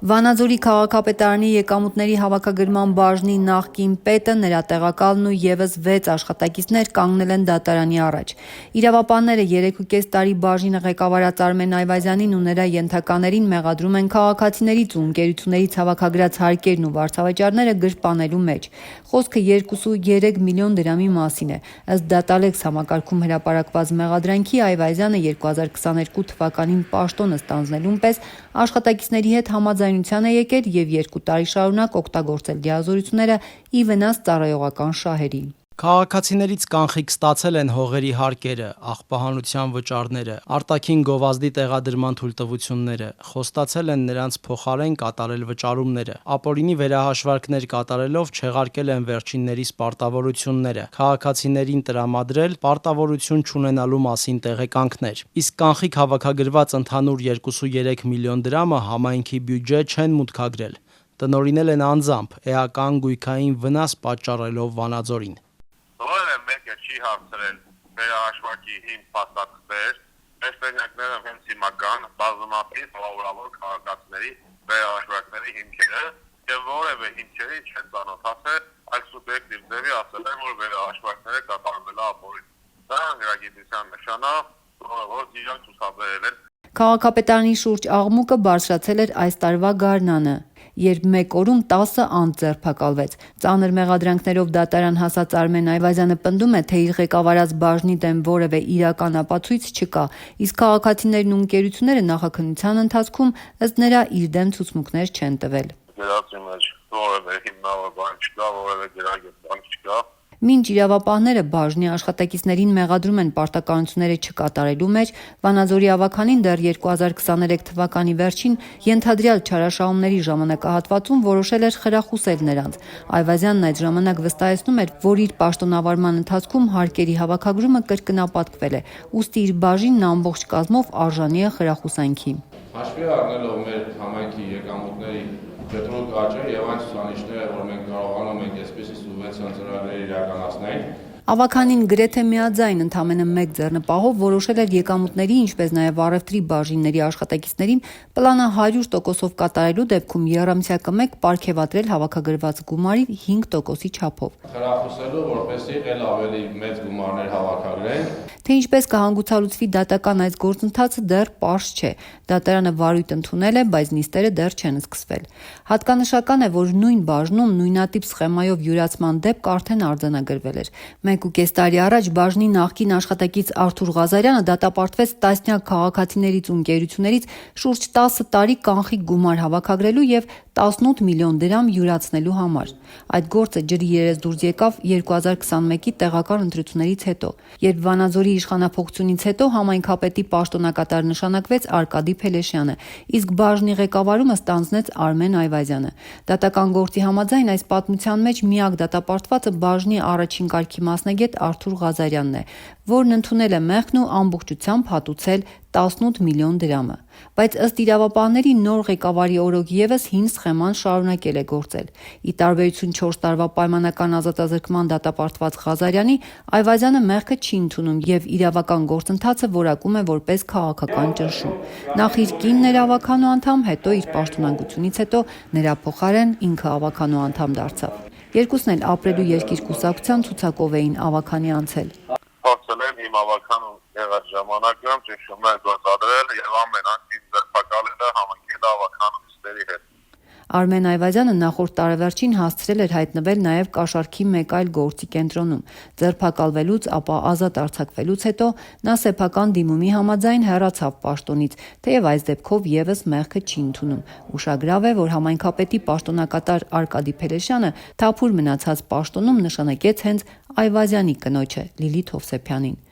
Վանաձորի քաղաքապետարանի եկամուտների հավաքագրման բաժնի նախկին պետը, նրա տեղակալն ու ևս 6 աշխատակիցներ կանգնել են դատարանի առաջ։ Իրավապանները 3.5 տարի բաժինը ղեկավարած Արմեն Այվազյանին ու նրա ենթականերին մեղադրում են քաղաքացիներից ու ընկերություններից հավաքագրած հարկերն ու վարձավճարները գրպանելու մեջ։ Խոսքը 2.3 միլիոն դրամի մասին է։ Ըստ Դատալեքս համակարգում հրապարակված մեղադրանքի Այվազյանը 2022 թվականին պաշտոնը ստանձնելուն պես աշխատակիցների հետ համաձայնության է եկել եւ 2 տարի շարունակ օգտագործել լիազորությունները ի վնաս ծառայողական շահերի։ Քաղաքացիներից կանխիկ ստացել են հողերի հարկերը, աղբահանության վճարները, արտաքին գովազդի տեղադրման թույլտվությունները, խոստացել են նրանց փոխարեն կատարել վճարումները, ապօրինի վերահաշվարկներ կատարելով չեղարկել են վերջիններիս պարտավորությունները, քաղաքացիներին տրամադրել պարտավորություն չունենալու մասին տեղեկանքներ։ Իսկ կանխիկ հավաքագրված ընդհանուր 2.3 միլիոն դրամը համայնքի բյուջե չեն մուտքագրել, տնօրինել են անձամբ, էական գույքային վնաս պատճառելով Վանաձորին։ Որևէ մեկը չի հարցրել վերահաշվարկի հիմք փաստաթղթեր, այս տեղանքները հենց հիմա կան բազմաթիվ հավորավոր քաղաքացիների վերահաշվարկների հիմքերը եւ որևէ հիմքերի չեն ծանոթացել այս սուբյեկտիվ ձևի ասել են, որ վերահաշվարկները կատարվել է ապօրին։ Դա անգրագիտության նշան է, որ իրենք ցուցաբերել են։ Քաղաքապետարանի շուրջ աղմուկը բարձրացել էր այս տարվա գարնանը, երբ մեկ օրում 10 անձ ձերբակալվեց։ Ծանր մեղադրանքներով դատարան հասած Արմեն Այվազյանը պնդում է, թե իր ղեկավարած բաժնի դեմ որևէ իրական ապացույց չկա, իսկ քաղաքացիներն ու ընկերությունները նախաքննության ընթացքում ըստ նրա իր դեմ ցուցմունքներ չեն տվել։ Դրացի մեջ որևէ հիմնավոր բան չկա, որևէ գրագետ բան չկա։ Մինչ իրավապահները բաժնի աշխատակիցներին մեղադրում են պարտականությունները չկատարելու մեջ, Վանաձորի ավագանին դեռ 2023 թվականի վերջին ենթադրյալ չարաշահումների ժամանակահատվածում որոշել էր խրախուսել նրանց։ Այվազյանն այդ ժամանակ վստահեցնում էր, որ իր պաշտոնավարման ընթացքում հարկերի հավաքագրումը կրկնապատկվել է, ուստի իր բաժինն ամբողջ կազմով արժանի է խրախուսանքի։ Հաշվի առնելով մեր համայնքի եկամուտների կտրուկ աճը եւ այն ցուցանիշները, որ մենք կարողանում ենք այսպիսի սուբվենցիոն ծրագրեր իրականացնել, Ավագանին գրեթե միաձայն ընդամենը մեկ ձեռնպահով որոշել էր եկամուտների, ինչպես նաև առևտրի բաժինների աշխատակիցներին պլանը 100%-ով կատարելու դեպքում եռամսյա կմեկ պարգևատրել հավաքագրված գումարի 5%-ի չափով։ Խրախուսելու, որպեսզի ել ավելի մեծ գումարներ հավաքագրեն։ Թե ինչպես կհանգուցալուծվի դատական այս գործընթացը դեռ պարզ չէ։ Դատարանը վարույթ ընդունել է, բայց նիստերը դեռ չեն սկսվել։ Հատկանշական է, որ նույն բաժնում նույնատիպ սխեմայով յուրացման դեպք արդեն արձանագրվել էր։ 1.5 տարի առաջ բաժնի նախկին աշխատակից Արթուր Ղազարյանը դատապարտվեց տասնյակ քաղաքացիներից ու ընկերություններից շուրջ 10 տարի կանխիկ գումար հավաքագրելու եւ 18 միլիոն դրամ յուրացնելու համար։ Այդ գործը ջրի երես դուրս եկավ 2021-ի տեղական ընտրություններից հետո, երբ Վանաձորի իշխանափոխությունից հետո համայնքապետի պաշտոնակատար նշանակվեց Արկադի Փելեշյանը, իսկ բաժնի ղեկավարումը ստանձնեց Արմեն Այվազյանը։ Դատական գործի համաձայն այս պատմության մեջ միակ դատապարտվածը բաժնի առաջին կարգի մասնագետ Արթուր Ղազարյանն է, որն ընդունել է մեղքն ու ամբողջությամբ հատուցել 18 միլիոն դրամը։ Բայց ըստ իրավապահների նոր ղեկավարի օրոք ևս հին սխեման շարունակել է գործել։ Ի տարբերություն 4 տարվա պայմանական ազատազրկման դատապարտված Ղազարյանի, Այվազյանը մեղքը չի ընդունում եւ իրավական գործընթացը որակում է որպես քաղաքական ճնշում։ Նախ իր կինն էր ավագանու անդամ, հետո իր պաշտոնանկությունից հետո նրա փոխարեն ինքը ավագանու անդամ դարձավ։ Երկուսն էլ ապրելու երկիր կուսակցության ցուցակով էին ավագանի անցել։ Փորձել եմ իմ ավագանու եղած ժամանակում ճնշում են գործադրել եւ ամեն անգամ ձերբակալել համակարգի ավագանուստերի հետ։ Արմեն Այվազյանը նախորդ տարեվերջին հասցրել էր հայտնվել նաև կաշառքի մեկ այլ գործի կենտրոնում։ Ձերբակալվելուց, ապա ազատ արձակվելուց հետո նա սեփական դիմումի համաձայն հեռացավ պաշտոնից, թեև այս դեպքով ևս մեղքը չի ընդունում։ Ուշագրավ է, որ համայնքապետի պաշտոնակատար Արկադի Փելեշյանը թափուր մնացած պաշտոնում նշանակեց հենց Այվազյանի կնոջը Լիլիթ Հովսեփյանին։